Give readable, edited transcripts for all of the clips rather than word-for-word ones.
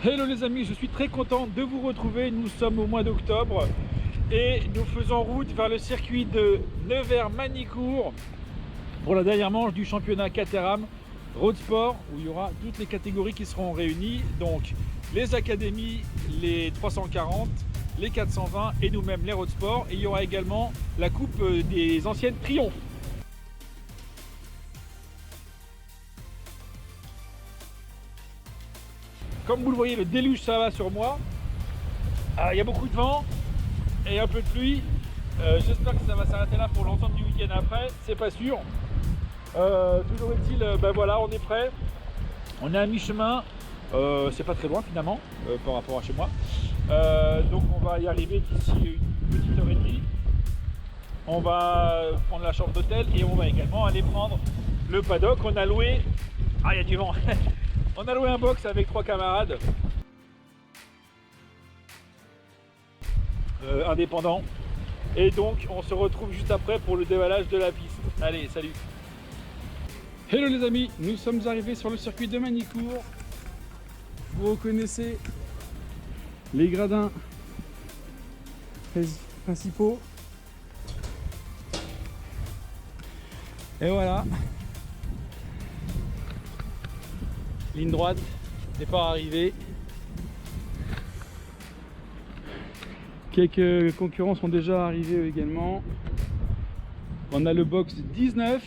Hello les amis, je suis très content de vous retrouver. Nous sommes au mois d'octobre et nous faisons route vers le circuit de Nevers-Manicourt pour la dernière manche du championnat Caterham Road Sport, où il y aura toutes les catégories qui seront réunies, donc les académies, les 340, les 420 et nous-mêmes les Road Sport. Et il y aura également la coupe des anciennes Triomphe. Comme vous le voyez, le déluge ça va sur moi. Il y a beaucoup de vent et un peu de pluie. J'espère que ça va s'arrêter là pour l'ensemble du week-end après, c'est pas sûr. Toujours est-il, ben voilà, on est prêt. On est à mi-chemin. C'est pas très loin finalement par rapport à chez moi. Donc on va y arriver d'ici une petite heure et demie. On va prendre la chambre d'hôtel et on va également aller prendre le paddock. On a loué. Ah, il y a du vent. On a loué un box avec 3 camarades indépendants. Et donc on se retrouve juste après pour le dévalage de la piste. Allez, salut. Hello les amis, nous sommes arrivés sur le circuit de Manicourt. Vous reconnaissez les gradins principaux. Et voilà. Ligne droite, départ arrivé. Quelques concurrents sont déjà arrivés également. On a le box 19.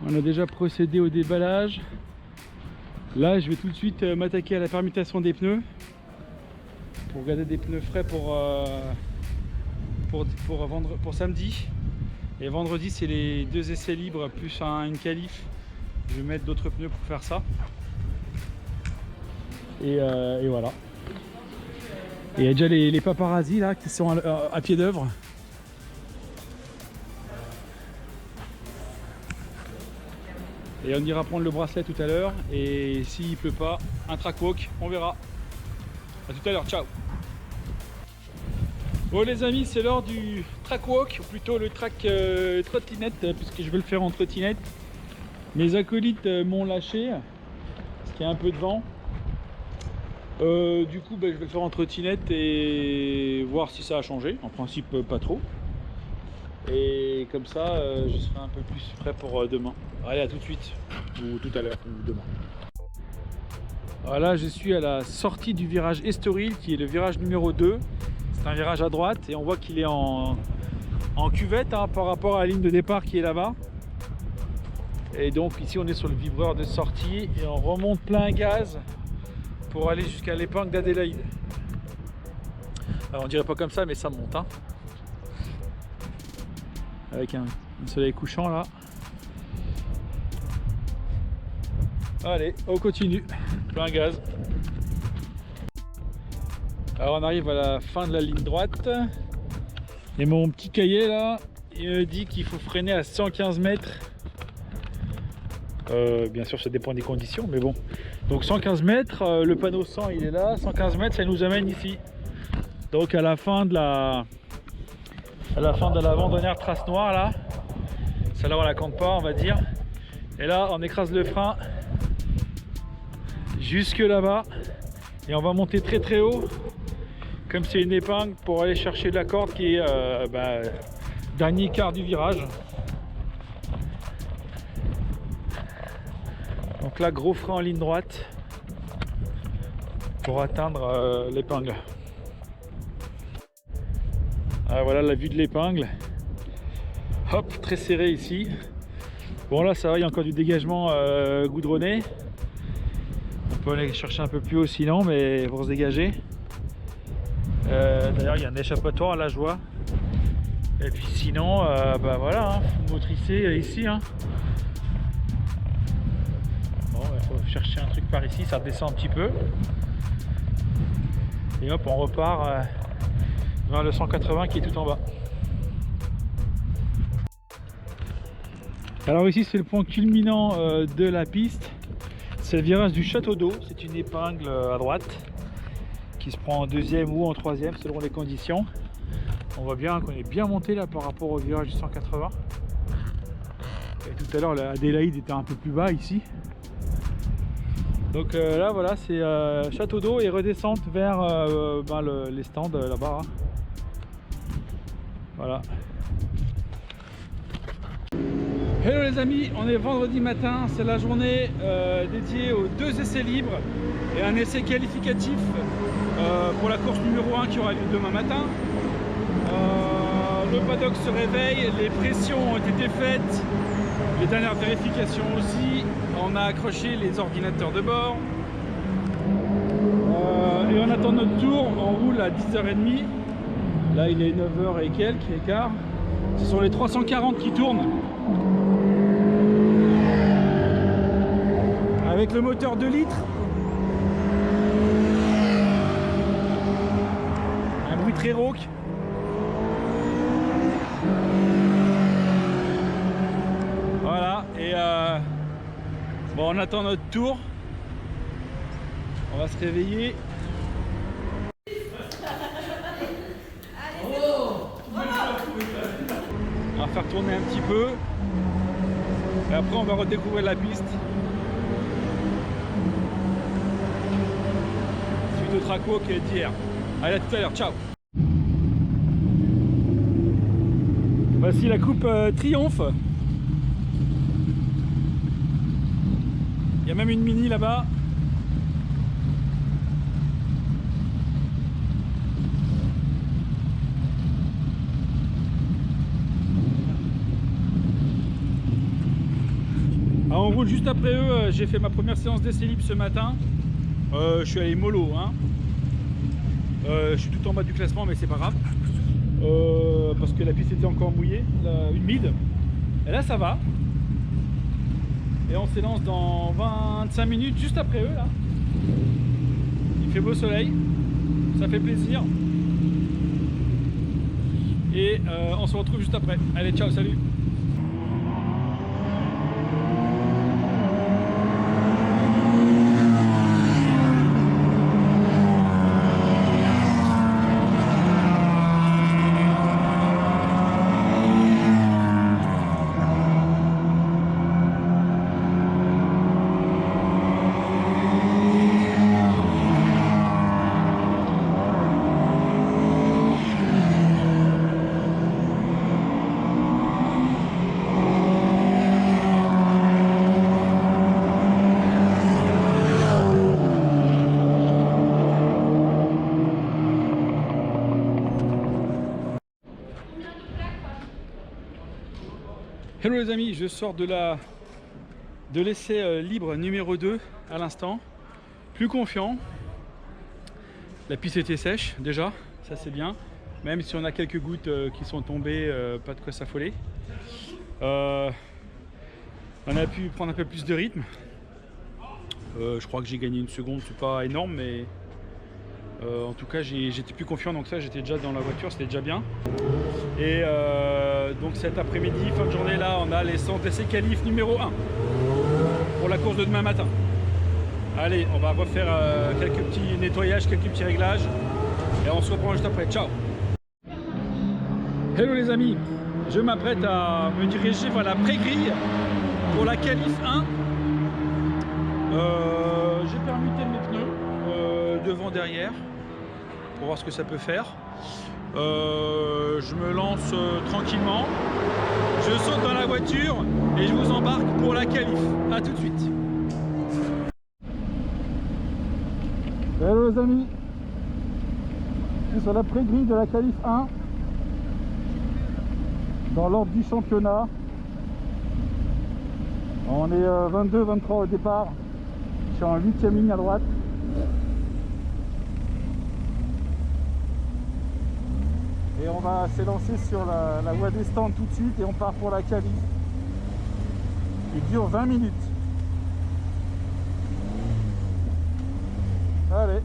On a déjà procédé au déballage. Là, je vais tout de suite m'attaquer à la permutation des pneus pour garder des pneus frais pour samedi. Et vendredi, c'est les 2 essais libres plus une qualif. Je vais mettre d'autres pneus pour faire ça. Et voilà. Et il y a déjà les paparazzis là qui sont à pied d'œuvre. Et on ira prendre le bracelet tout à l'heure. Et s'il pleut pas, un track walk, on verra. A tout à l'heure, ciao. Bon les amis, c'est l'heure du track walk, ou plutôt le track trottinette, puisque je vais le faire en trottinette. Mes acolytes m'ont lâché, parce qu'il y a un peu de vent. Du coup, je vais le faire en trottinette et voir si ça a changé. En principe, pas trop. Et comme ça, je serai un peu plus prêt pour demain. Allez, à tout de suite, ou tout à l'heure, ou demain. Voilà, je suis à la sortie du virage Estoril, qui est le virage numéro 2. C'est un virage à droite et on voit qu'il est en cuvette par rapport à la ligne de départ qui est là-bas. Et donc ici on est sur le vibreur de sortie et on remonte plein gaz pour aller jusqu'à l'épingle d'Adélaïde. Alors on dirait pas comme ça mais ça monte hein. Avec un soleil couchant là. Allez, on continue, plein gaz. Alors on arrive à la fin de la ligne droite et mon petit cahier là il me dit qu'il faut freiner à 115 mètres. Bien sûr ça dépend des conditions mais bon, donc 115 mètres, le panneau 100 il est là, 115 mètres ça nous amène ici, donc à la fin de l'avant-dernière trace noire là, celle-là on la compte pas on va dire, et là on écrase le frein jusque là-bas et on va monter très très haut comme c'est une épingle pour aller chercher la corde qui est dernier quart du virage. Donc là, gros frein en ligne droite pour atteindre l'épingle. Voilà la vue de l'épingle. Hop, très serré ici. Bon là ça va, il y a encore du dégagement goudronné. On peut aller chercher un peu plus haut sinon, mais pour se dégager. D'ailleurs il y a un échappatoire là je vois. Et puis sinon, voilà, hein, faut motricer ici. Hein. Chercher un truc par ici, ça descend un petit peu et hop on repart vers le 180 qui est tout en bas. Alors ici c'est le point culminant de la piste, c'est le virage du château d'eau, c'est une épingle à droite qui se prend en deuxième ou en troisième selon les conditions. On voit bien qu'on est bien monté là par rapport au virage du 180 et tout à l'heure la Adélaïde était un peu plus bas ici. Donc là voilà, c'est Château d'Eau et redescente vers les stands là-bas. Hein. Voilà. Hello les amis, on est vendredi matin, c'est la journée dédiée aux 2 essais libres et un essai qualificatif pour la course numéro 1 qui aura lieu demain matin. Le paddock se réveille, les pressions ont été faites, les dernières vérifications aussi, on a accroché les ordinateurs de bord et on attend notre tour, on roule à 10h30, là il est 9h et quelques, et quart, ce sont les 340 qui tournent. Avec le moteur 2 litres, un bruit très rauque. Voilà, et bon, on attend notre tour. On va se réveiller. On va faire tourner un petit peu. Et après, on va redécouvrir la piste. Suite au track walk d'hier. Allez, à tout à l'heure, ciao. Voici la coupe Triomphe. Il y a même une mini là-bas. Alors on roule juste après eux, j'ai fait ma première séance d'essai libre ce matin. Je suis allé mollo, hein. Je suis tout en bas du classement mais c'est pas grave. Parce que la piste était encore mouillée, humide. Et là ça va. Et on s'élance dans 25 minutes juste après eux là. Il fait beau soleil, ça fait plaisir. Et on se retrouve juste après. Allez, ciao, salut. Hello les amis, je sors de l'essai libre numéro 2 à l'instant. Plus confiant. La piste était sèche déjà, ça c'est bien. Même si on a quelques gouttes qui sont tombées, pas de quoi s'affoler. On a pu prendre un peu plus de rythme. Je crois que j'ai gagné 1 seconde, c'est pas énorme, mais en tout cas j'étais plus confiant, donc ça j'étais déjà dans la voiture, c'était déjà bien. Et donc cet après-midi, fin de journée là, on a les centres d'essai qualif numéro 1 pour la course de demain matin. Allez, on va refaire quelques petits nettoyages, quelques petits réglages et on se reprend juste après. Ciao. Hello les amis, je m'apprête à me diriger vers la pré-grille pour la qualif 1. J'ai permuté mes pneus devant, derrière pour voir ce que ça peut faire. Je me lance tranquillement, je saute dans la voiture et je vous embarque pour la qualif. A tout de suite. Hello les amis, je suis sur la pré-grille de la qualif 1 dans l'ordre du championnat. On est 22-23 au départ, je suis en 8e ligne à droite. Et on va s'élancer sur la voie des stands tout de suite et on part pour la qualif. Il dure 20 minutes. Allez.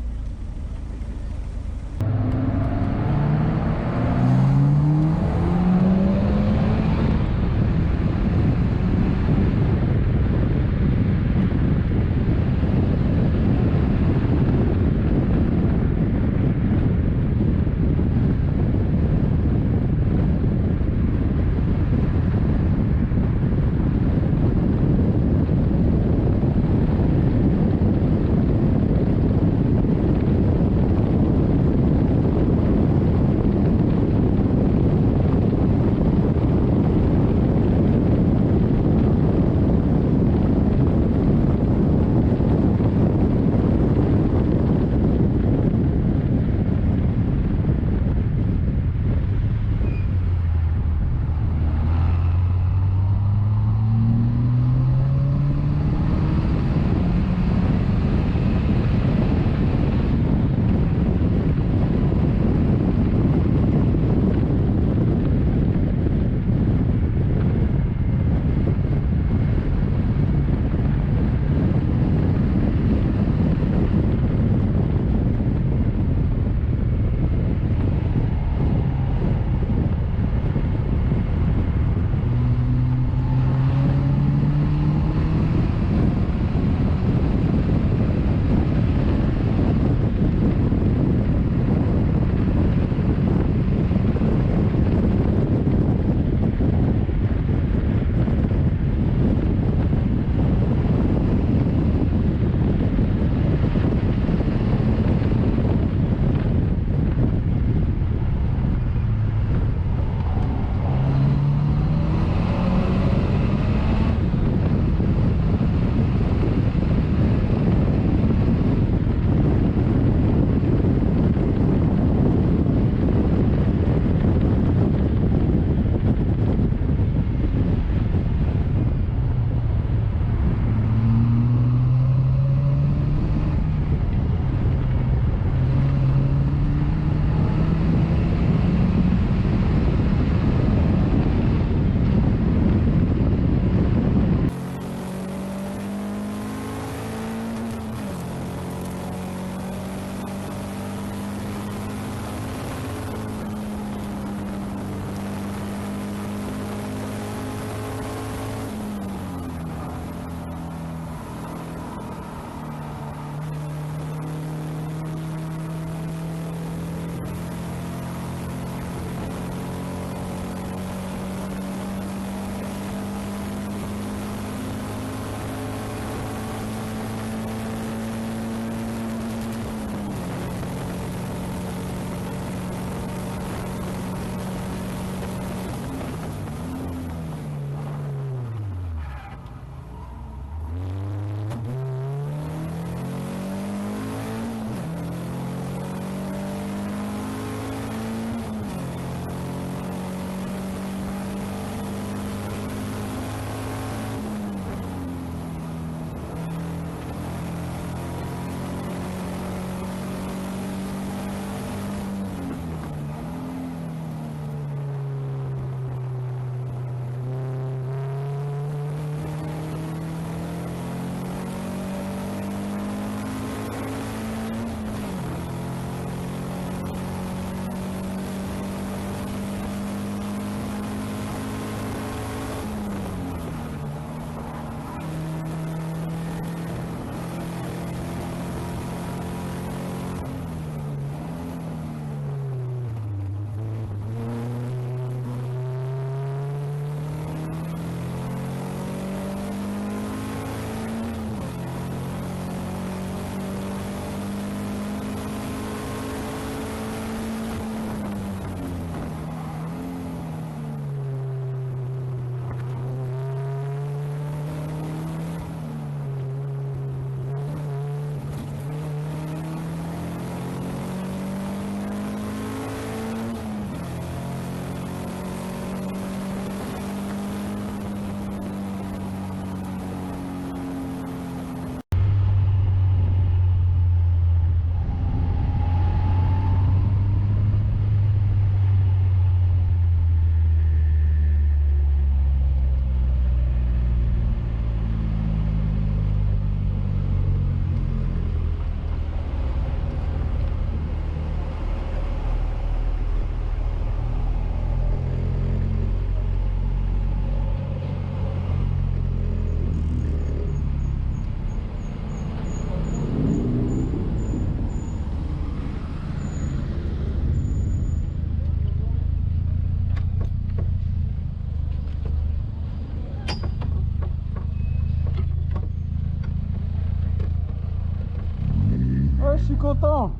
content.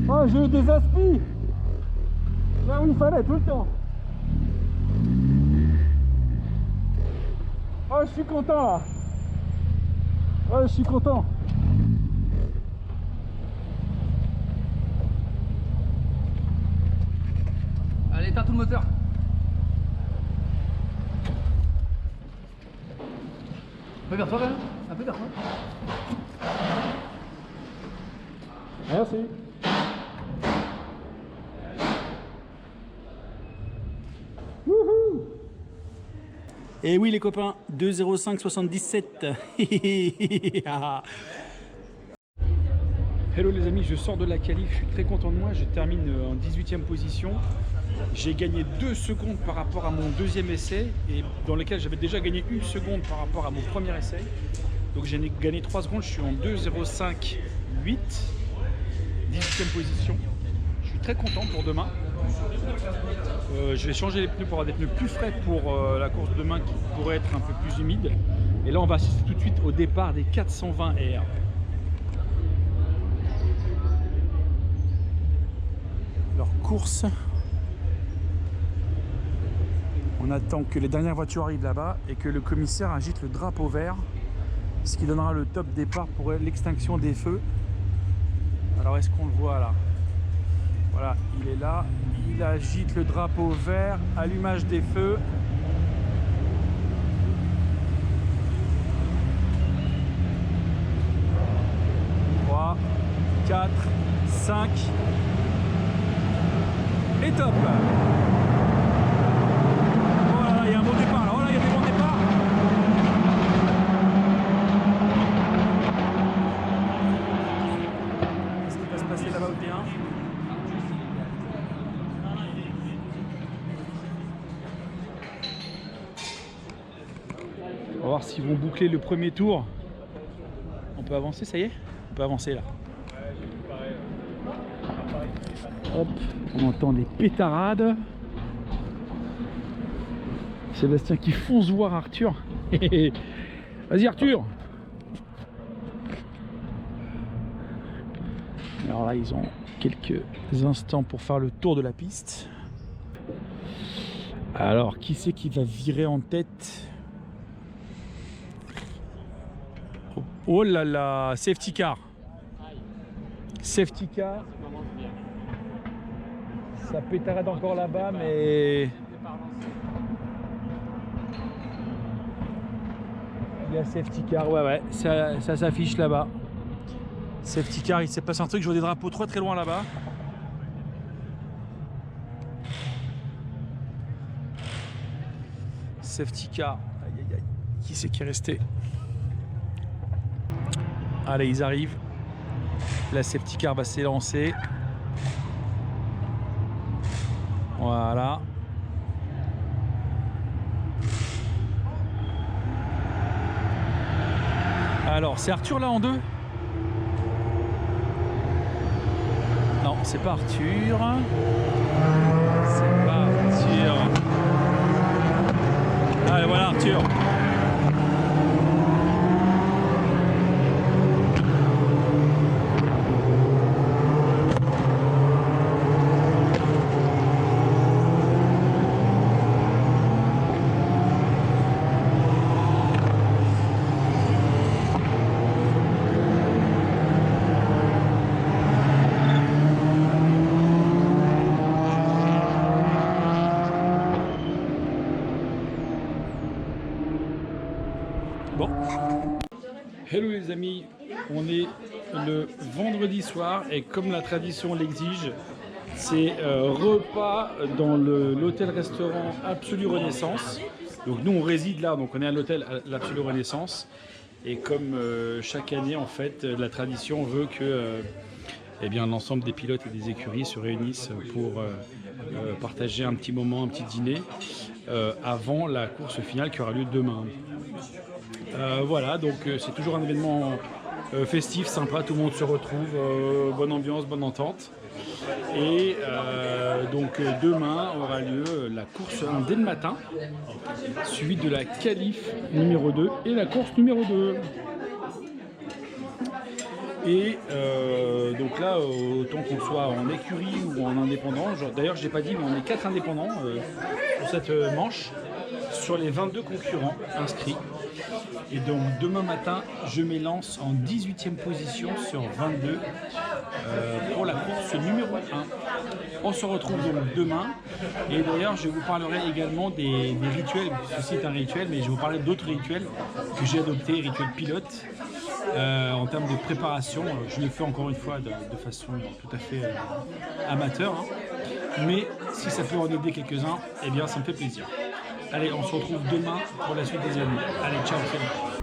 Oh, j'ai eu des aspi. Là où il fallait tout le temps. Oh, je suis content là. Oh, je suis content. Allez, éteins tout le moteur. Un peu vers toi, quand même. Un peu vers toi. Merci. Wouhou. Et oui les copains, 2:05:77. Hello les amis, je sors de la qualif, je suis très content de moi, je termine en 18e position. J'ai gagné 2 secondes par rapport à mon deuxième essai, et dans lequel j'avais déjà gagné 1 seconde par rapport à mon premier essai. Donc j'ai gagné 3 secondes, je suis en 2:05:8, 18e position. Je suis très content pour demain. Je vais changer les pneus pour avoir des pneus plus frais pour la course de demain qui pourrait être un peu plus humide. Et là on va assister tout de suite au départ des 420R. Leur course. On attend que les dernières voitures arrivent là-bas et que le commissaire agite le drapeau vert, ce qui donnera le top départ pour l'extinction des feux. Alors est-ce qu'on le voit là? Voilà, il est là, il agite le drapeau vert, allumage des feux. « 3, 4, 5 et top !» Voilà, il y a un bon départ là, voilà, il y a des bons départs. Qu'est-ce qui va se passer là-bas au T1 ? On va voir s'ils vont boucler le premier tour. On peut avancer, ça y est? On peut avancer là. Hop, on entend des pétarades. Sébastien qui fonce voir Arthur. Vas-y Arthur. Alors là, ils ont quelques instants pour faire le tour de la piste. Alors, qui c'est qui va virer en tête? Oh là là, safety car. Safety car. Ça pétarade encore là-bas, mais il y a safety car. Ouais, ça s'affiche là-bas. Safety car, il s'est passé un truc, je vois des drapeaux très loin là-bas. Safety car. Aïe aïe aïe. Qui c'est qui est resté? Allez, ils arrivent. La safety car va s'élancer. Voilà. Alors, c'est Arthur là en deux? Non, c'est pas Arthur. C'est pas Arthur. Allez, voilà Arthur. Bon. Hello les amis, on est le vendredi soir et comme la tradition l'exige, c'est repas dans l'hôtel-restaurant Absolue Renaissance. Donc nous on réside là, donc on est à l'hôtel l'Absolue Renaissance. Et comme chaque année en fait, la tradition veut que eh bien, l'ensemble des pilotes et des écuries se réunissent pour partager un petit moment, un petit dîner avant la course finale qui aura lieu demain. Voilà, donc c'est toujours un événement festif, sympa, tout le monde se retrouve, bonne ambiance, bonne entente. Et donc demain aura lieu la course 1 dès le matin, suivie de la qualif numéro 2 et la course numéro 2. Et donc là, autant qu'on soit en écurie ou en indépendant, d'ailleurs je n'ai pas dit, mais on est 4 indépendants pour cette manche, sur les 22 concurrents inscrits. Et donc demain matin, je m'élance en 18e position sur 22 pour la course numéro 1. On se retrouve donc demain. Et d'ailleurs, je vous parlerai également des rituels. Ceci est un rituel, mais je vais vous parler d'autres rituels que j'ai adoptés, rituels pilotes. En termes de préparation, je le fais encore une fois de façon tout à fait amateur. Hein. Mais si ça peut en aider quelques-uns, eh bien ça me fait plaisir. Allez, on se retrouve demain pour la suite des années. Allez, ciao, salut.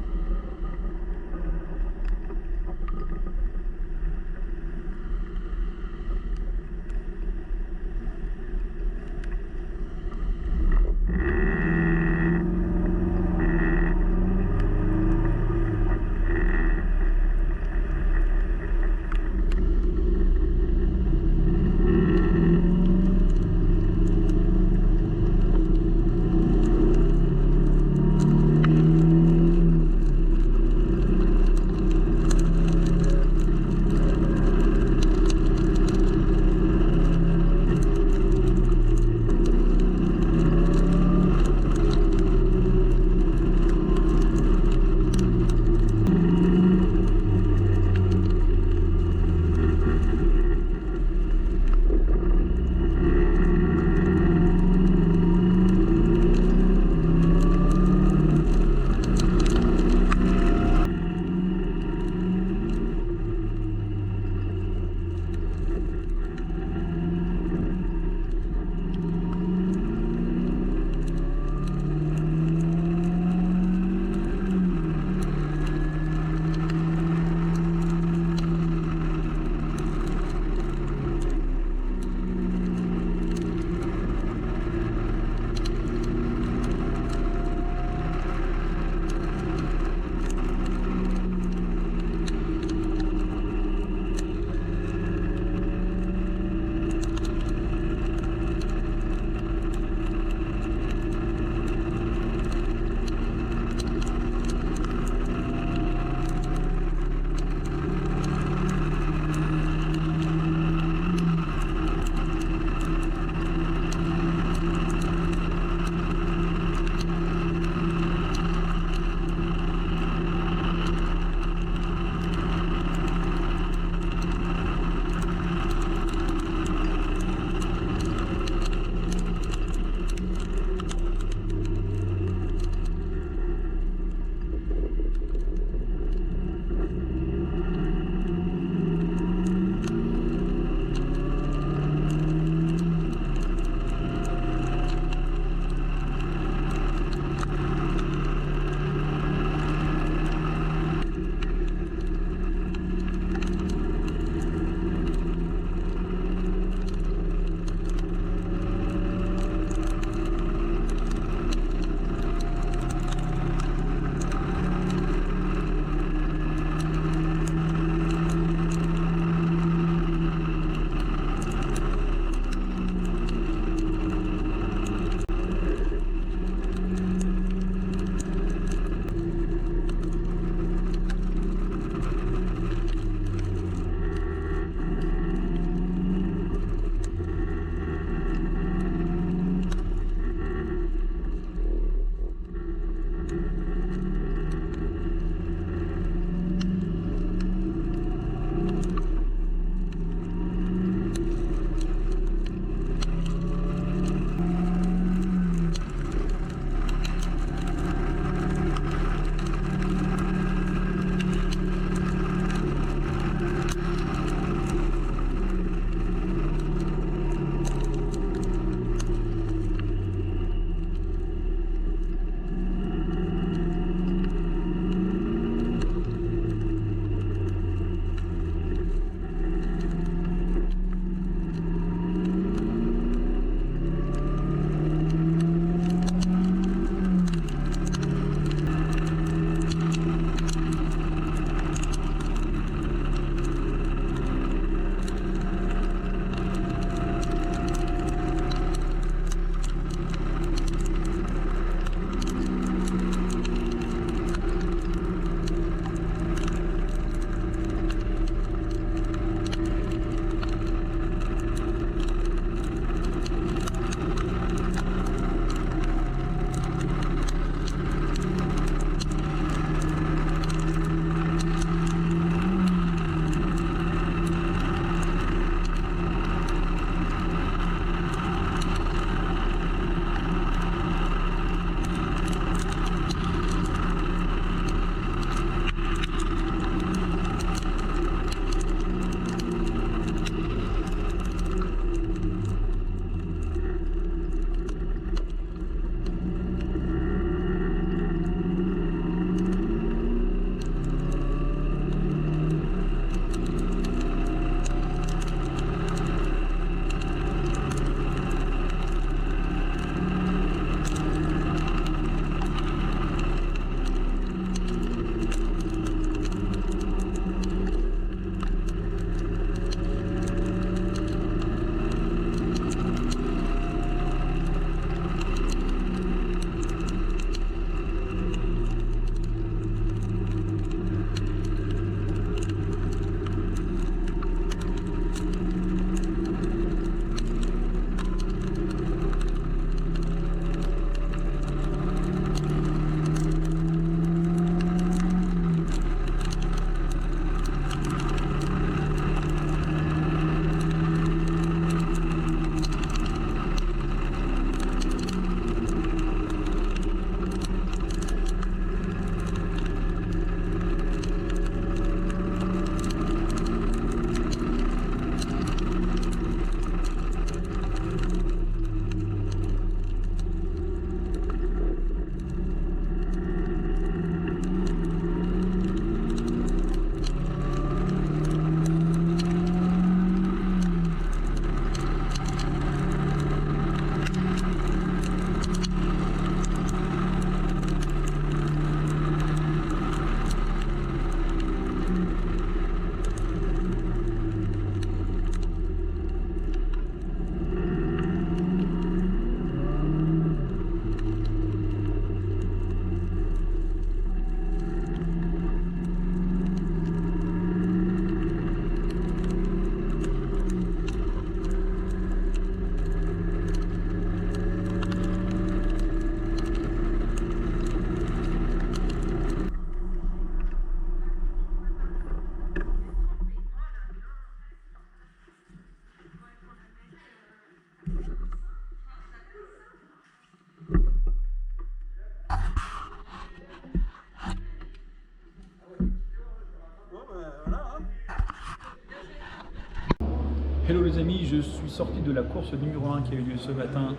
Hello les amis, je suis sorti de la course numéro 1 qui a eu lieu ce matin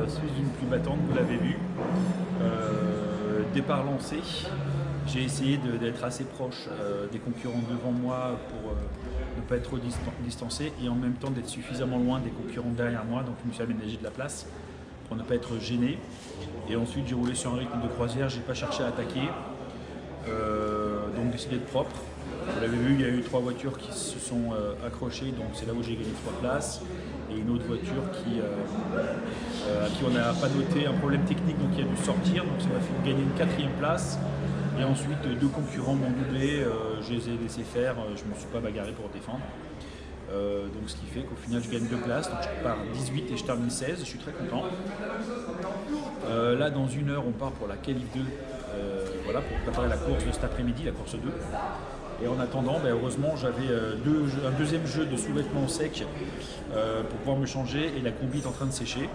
sous une pluie battante, vous l'avez vu. Départ lancé, j'ai essayé d'être assez proche des concurrents devant moi pour ne pas être trop distancé et en même temps d'être suffisamment loin des concurrents derrière moi, donc je me suis aménagé de la place pour ne pas être gêné. Et ensuite j'ai roulé sur un rythme de croisière, j'ai pas cherché à attaquer, donc décidé de propre. Vous l'avez vu, il y a eu 3 voitures qui se sont accrochées, donc c'est là où j'ai gagné 3 places. Et une autre voiture à qui on n'a pas noté un problème technique, donc qui a dû sortir, donc ça m'a fait gagner une 4e place. Et ensuite 2 concurrents m'ont doublé, je les ai laissés faire, je ne me suis pas bagarré pour défendre. Donc ce qui fait qu'au final je gagne 2 places, donc je pars 18 et je termine 16, je suis très content. Là dans 1 heure on part pour la Qualif 2, voilà, pour préparer la course de cet après-midi, la course 2. Et en attendant, heureusement, j'avais un deuxième jeu de sous-vêtements secs pour pouvoir me changer et la combi est en train de sécher.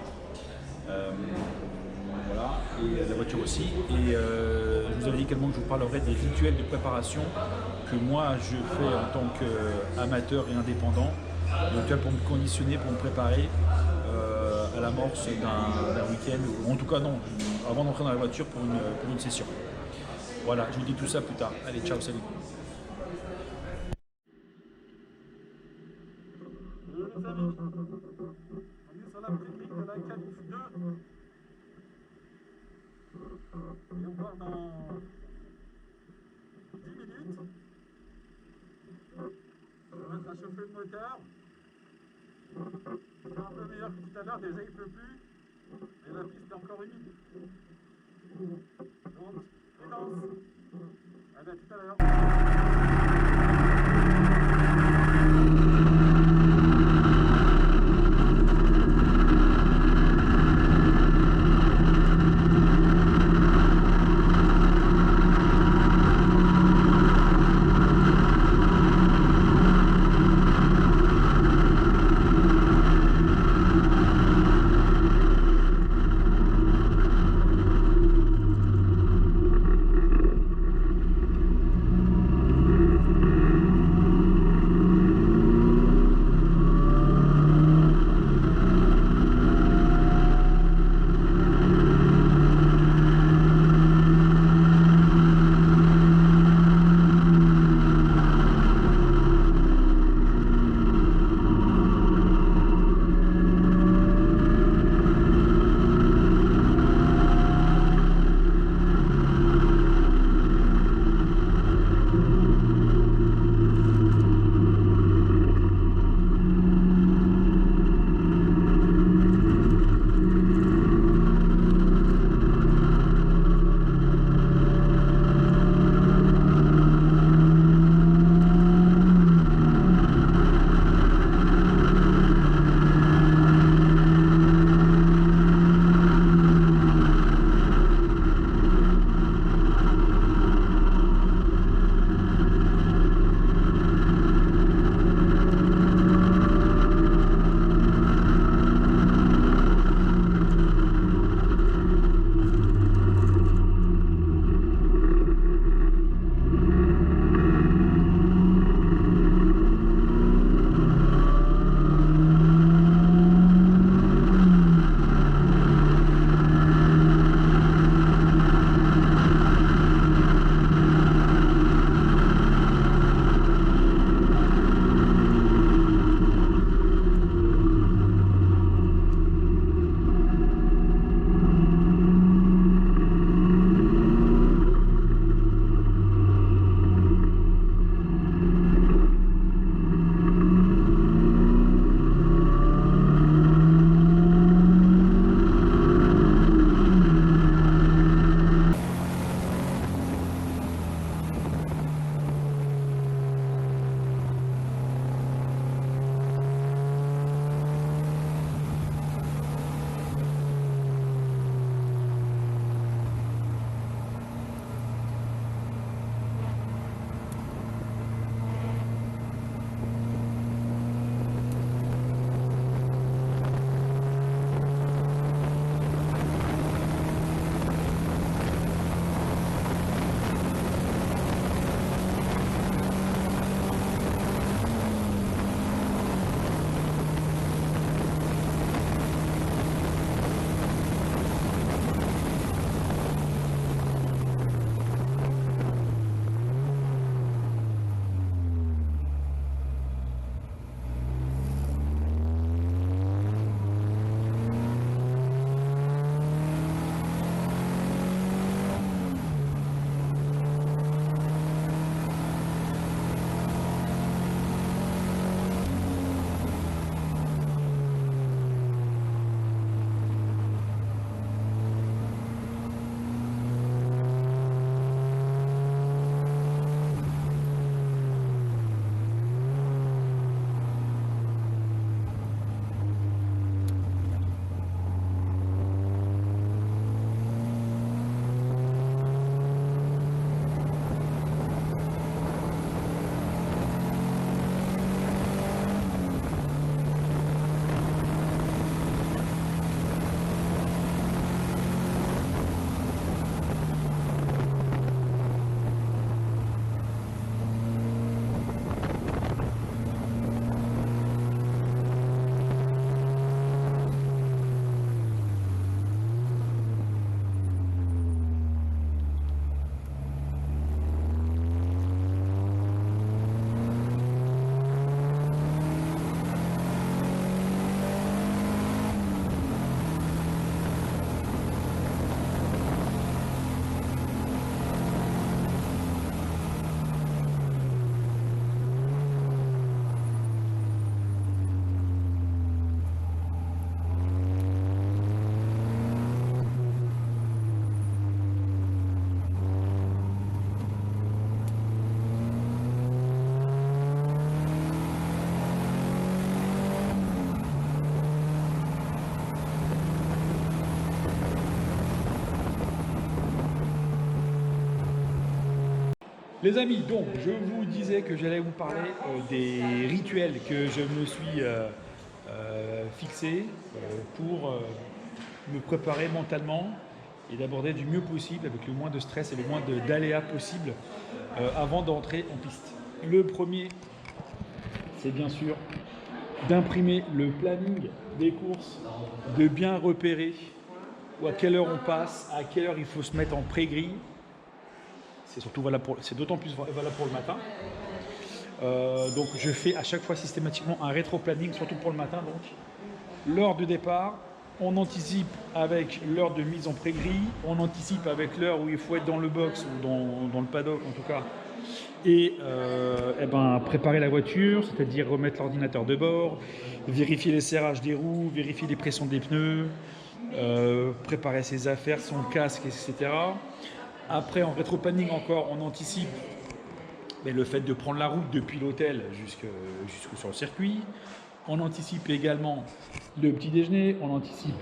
Voilà, et la voiture aussi. Et je vous avais dit également que je vous parlerai des rituels de préparation que moi je fais en tant qu'amateur et indépendant. Donc pour me conditionner, pour me préparer à l'amorce d'un week-end, ou en tout cas non, avant d'entrer dans la voiture pour une session. Voilà, je vous dis tout ça plus tard. Allez, ciao, salut. Les amis, on est sur la petite ligne de la Qualif 2 et on part dans 10 minutes. On va mettre à chauffer le moteur. C'est un peu meilleur que tout à l'heure, déjà il ne pleut plus et la piste est encore humide. Donc, prudence. Allez, à tout à l'heure. Les amis, donc je vous disais que j'allais vous parler des rituels que je me suis fixé pour me préparer mentalement et d'aborder du mieux possible avec le moins de stress et le moins d'aléas possible avant d'entrer en piste. Le premier, c'est bien sûr d'imprimer le planning des courses, de bien repérer à quelle heure on passe, à quelle heure il faut se mettre en pré-grille. C'est d'autant plus valable pour le matin. Donc je fais à chaque fois systématiquement un rétro-planning, surtout pour le matin. Donc l'heure de départ, on anticipe avec l'heure de mise en pré-grille, on anticipe avec l'heure où il faut être dans le box ou dans le paddock en tout cas, et préparer la voiture, c'est-à-dire remettre l'ordinateur de bord, vérifier les serrages des roues, vérifier les pressions des pneus, préparer ses affaires, son casque, etc. Après, en rétro-planning encore, on anticipe le fait de prendre la route depuis l'hôtel jusque sur le circuit. On anticipe également le petit déjeuner, on anticipe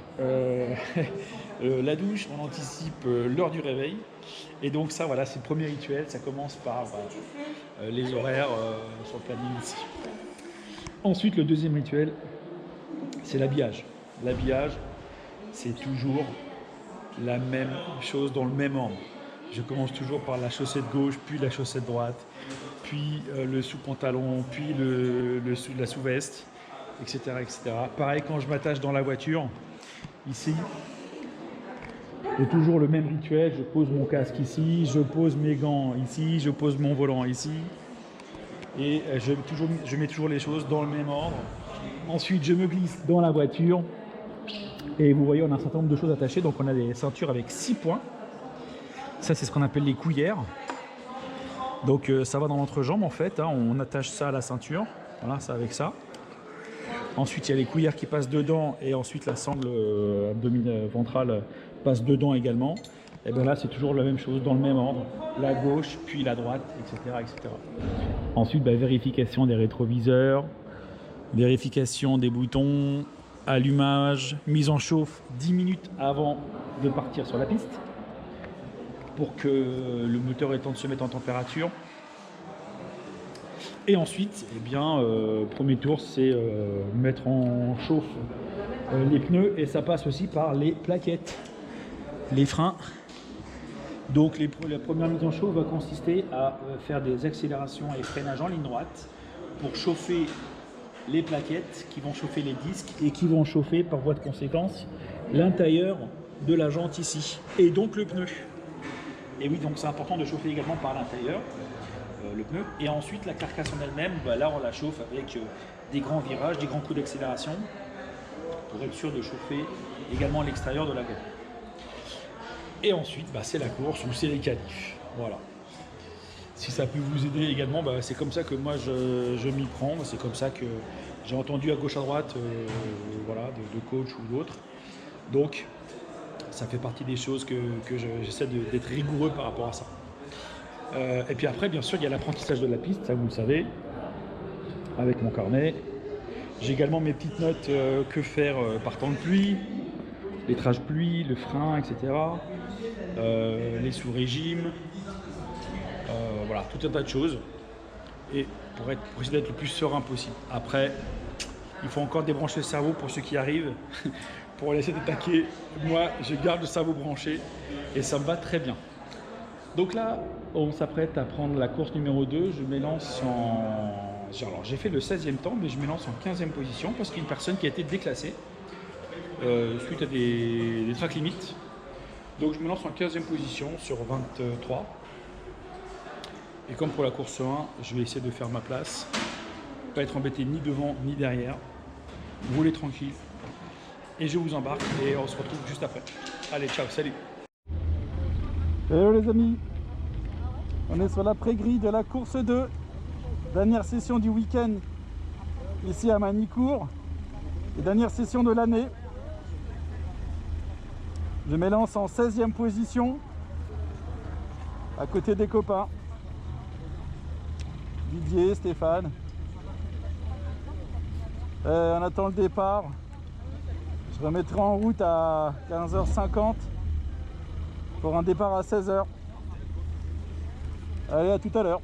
la douche, on anticipe l'heure du réveil. Et donc ça, voilà, c'est le premier rituel. Ça commence par les horaires sur le planning ici. Ensuite, le deuxième rituel, c'est l'habillage. L'habillage, c'est toujours la même chose dans le même ordre. Je commence toujours par la chaussette gauche, puis la chaussette droite, puis le sous-pantalon, puis la sous-veste, etc., etc. Pareil quand je m'attache dans la voiture, ici, c'est toujours le même rituel. Je pose mon casque ici, je pose mes gants ici, je pose mon volant ici. Et je mets toujours les choses dans le même ordre. Ensuite, je me glisse dans la voiture. Et vous voyez, on a un certain nombre de choses attachées. Donc on a des ceintures avec 6 points. Ça, c'est ce qu'on appelle les couillères. Donc ça va dans l'entrejambe en fait, hein. On attache ça à la ceinture. Voilà, ça avec ça. Ensuite, il y a les couillères qui passent dedans et ensuite la sangle ventrale passe dedans également. Et bien là, c'est toujours la même chose dans le même ordre. La gauche, puis la droite, etc. etc. Ensuite, vérification des rétroviseurs, vérification des boutons, allumage, mise en chauffe 10 minutes avant de partir sur la piste pour que le moteur ait le temps de se mettre en température. Et ensuite, premier tour, c'est mettre en chauffe les pneus et ça passe aussi par les plaquettes, les freins. Donc la première mise en chauffe va consister à faire des accélérations et freinages en ligne droite pour chauffer les plaquettes qui vont chauffer les disques et qui vont chauffer par voie de conséquence l'intérieur de la jante ici et donc le pneu. Et oui, donc c'est important de chauffer également par l'intérieur le pneu. Et ensuite la carcasse en elle-même, là on la chauffe avec des grands virages, des grands coups d'accélération pour être sûr de chauffer également l'extérieur de la voiture. Et ensuite c'est la course ou c'est les qualifs. Voilà. Si ça peut vous aider également, c'est comme ça que moi je m'y prends. C'est comme ça que j'ai entendu à gauche à droite de coach ou d'autres. Donc ça fait partie des choses que j'essaie d'être rigoureux par rapport à ça. Et puis après, bien sûr, il y a l'apprentissage de la piste, ça vous le savez, avec mon carnet. J'ai également mes petites notes que faire par temps de pluie, les traces pluie, le frein, etc. Les sous-régimes, voilà, tout un tas de choses. Et pour essayer d'être le plus serein possible. Après, il faut encore débrancher le cerveau pour ceux qui arrivent. Pour laisser d'attaquer, moi je garde le cerveau branché et ça me va très bien. Donc là, on s'apprête à prendre la course numéro 2. Je m'élance alors j'ai fait le 16e temps, mais je m'élance en 15e position parce qu'il y a une personne qui a été déclassée suite à des track limites. Donc je me lance en 15e position sur 23. Et comme pour la course 1, je vais essayer de faire ma place, pas être embêté ni devant ni derrière, rouler tranquille. Et je vous embarque et on se retrouve juste après. Allez, ciao, salut. Hello les amis, on est sur la pré-grille de la course 2, dernière session du week-end ici à Magny-Cours et dernière session de l'année. Je m'élance en 16e position à côté des copains Didier, Stéphane. On attend le départ. Je remettrai en route à 15h50 pour un départ à 16h. Allez, à tout à l'heure.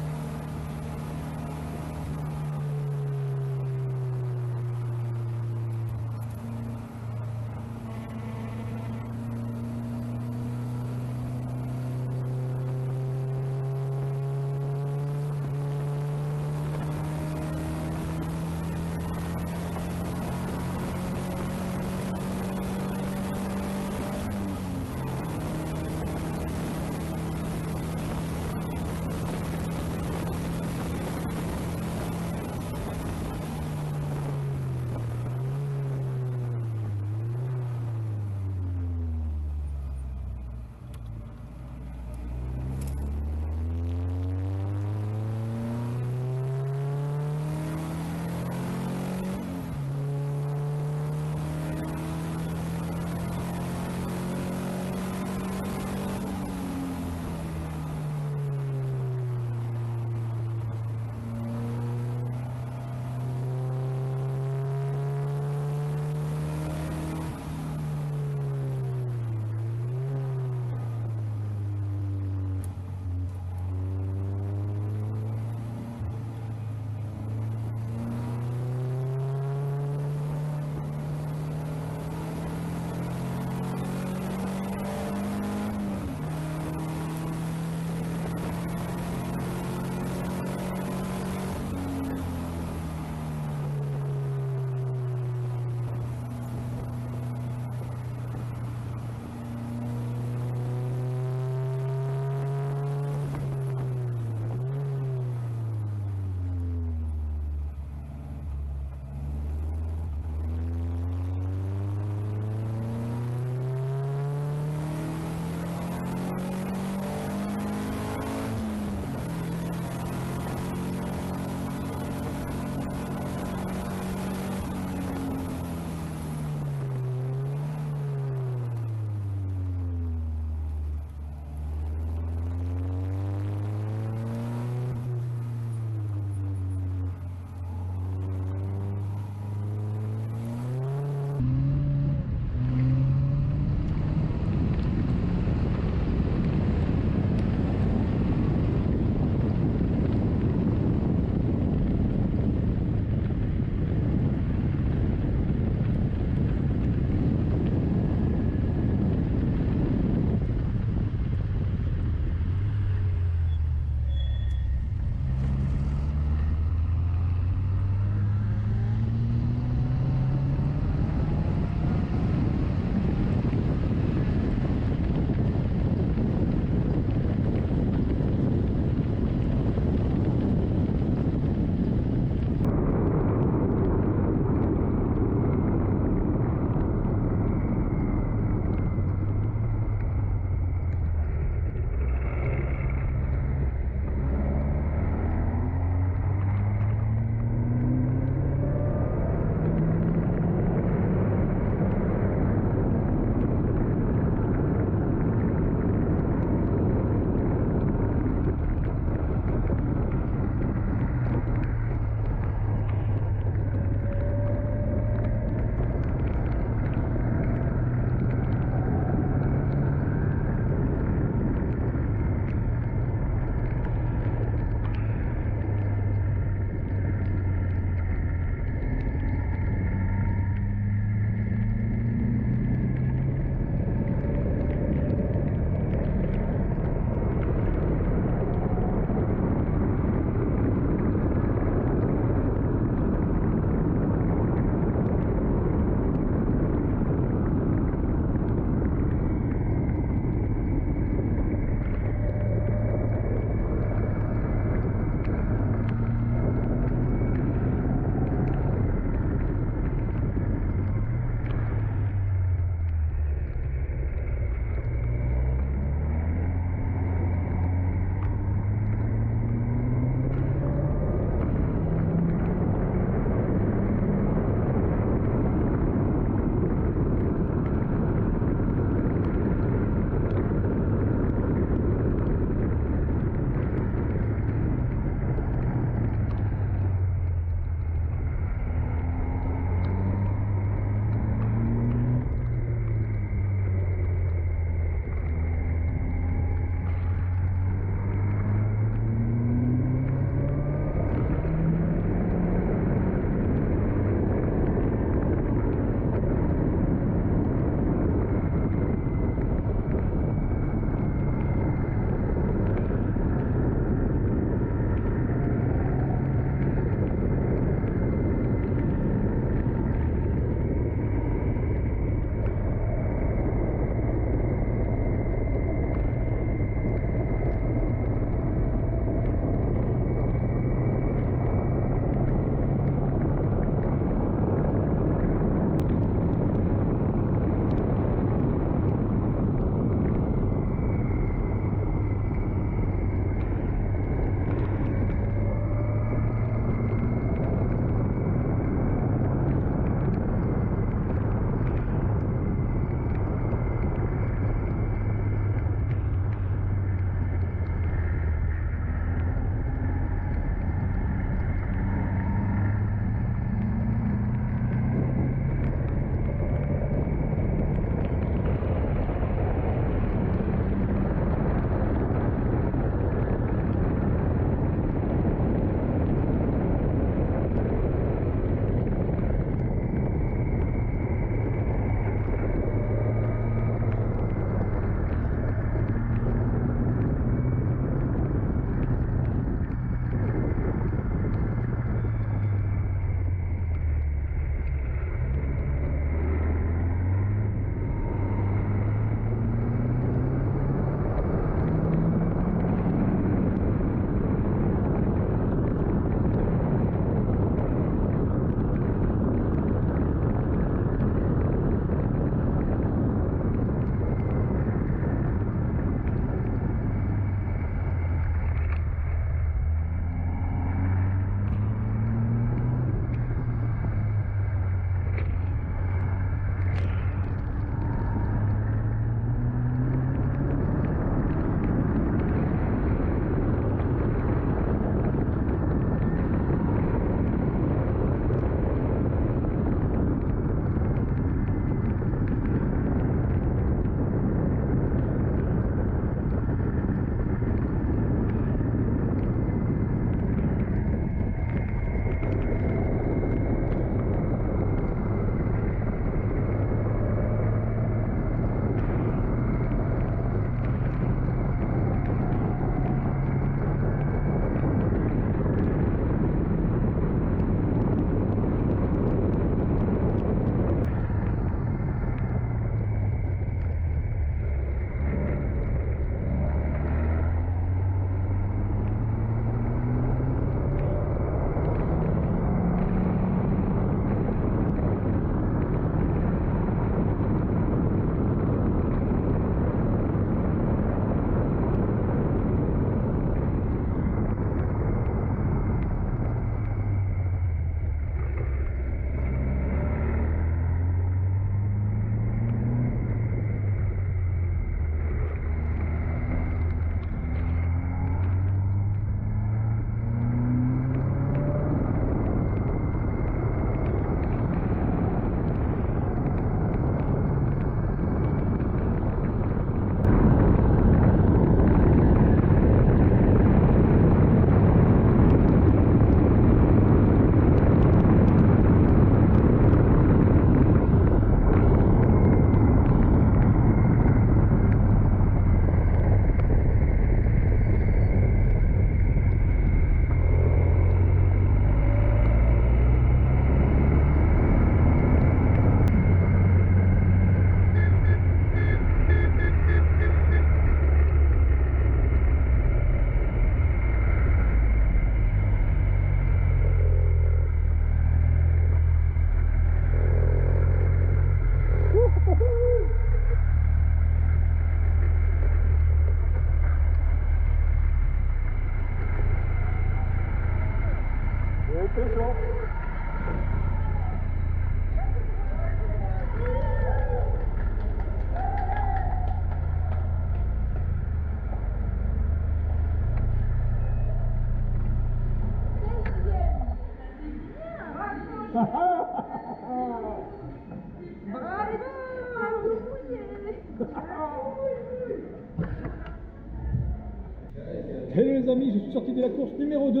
Hello les amis, je suis sorti de la course numéro 2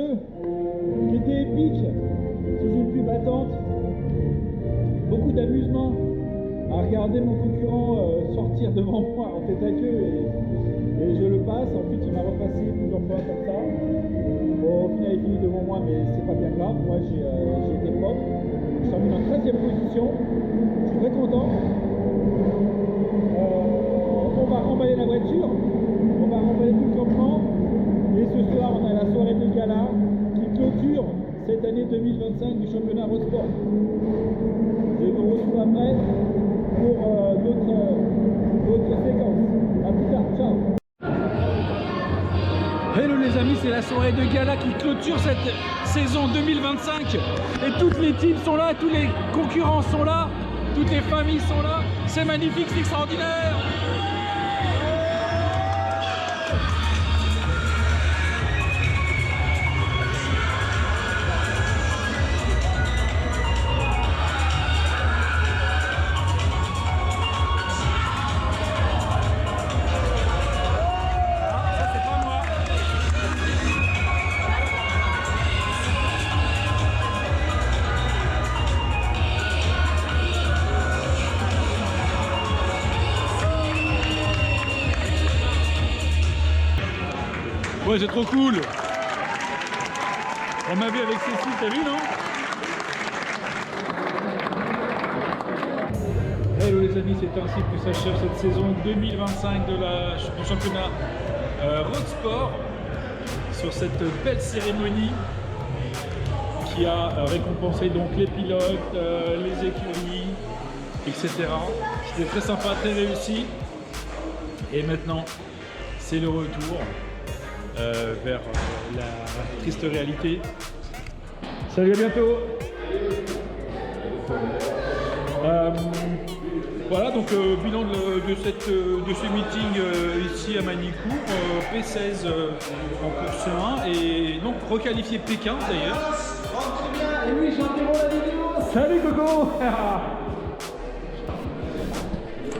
qui était épique, sous une pluie battante. Beaucoup d'amusement à regarder mon concurrent sortir devant moi en tête à queue et je le passe. Ensuite il m'a repassé plusieurs fois comme ça. Bon, au final il finit devant moi mais c'est pas bien grave, moi j'ai été propre. Je termine en 13e position, je suis très content. On va remballer la voiture, on va remballer tout le campement. Et ce soir, on a la soirée de gala qui clôture cette année 2025 du championnat Road Sport. Je vous retrouve après pour d'autres séquences. A plus tard, ciao. Hello les amis, c'est la soirée de gala qui clôture cette saison 2025. Et toutes les teams sont là, tous les concurrents sont là, toutes les familles sont là. C'est magnifique, c'est extraordinaire. Ouais, c'est trop cool. On m'a vu avec Cécile, t'as vu, non? Hello les amis, c'est ainsi que s'achève cette saison 2025 du championnat Road Sport sur cette belle cérémonie qui a récompensé donc les pilotes, les écuries, etc. C'était très sympa, très réussi. Et maintenant, c'est le retour vers la triste réalité. Salut, à bientôt. Voilà, donc bilan de ce meeting ici à Magny-Cours, P16 en course 1 et donc requalifié P15 d'ailleurs. Et oui, j'interromps la vidéo. Salut Coco.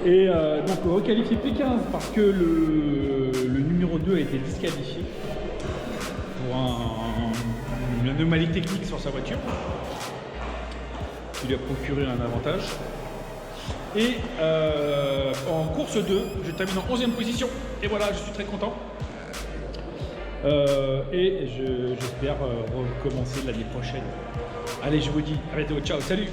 Et donc requalifié P15 parce que le numéro 2 a été disqualifié pour une anomalie technique sur sa voiture qui lui a procuré un avantage. Et en course 2, je termine en 11e position et voilà, je suis très content. Et j'espère recommencer l'année prochaine. Allez, je vous dis à bientôt, ciao, salut.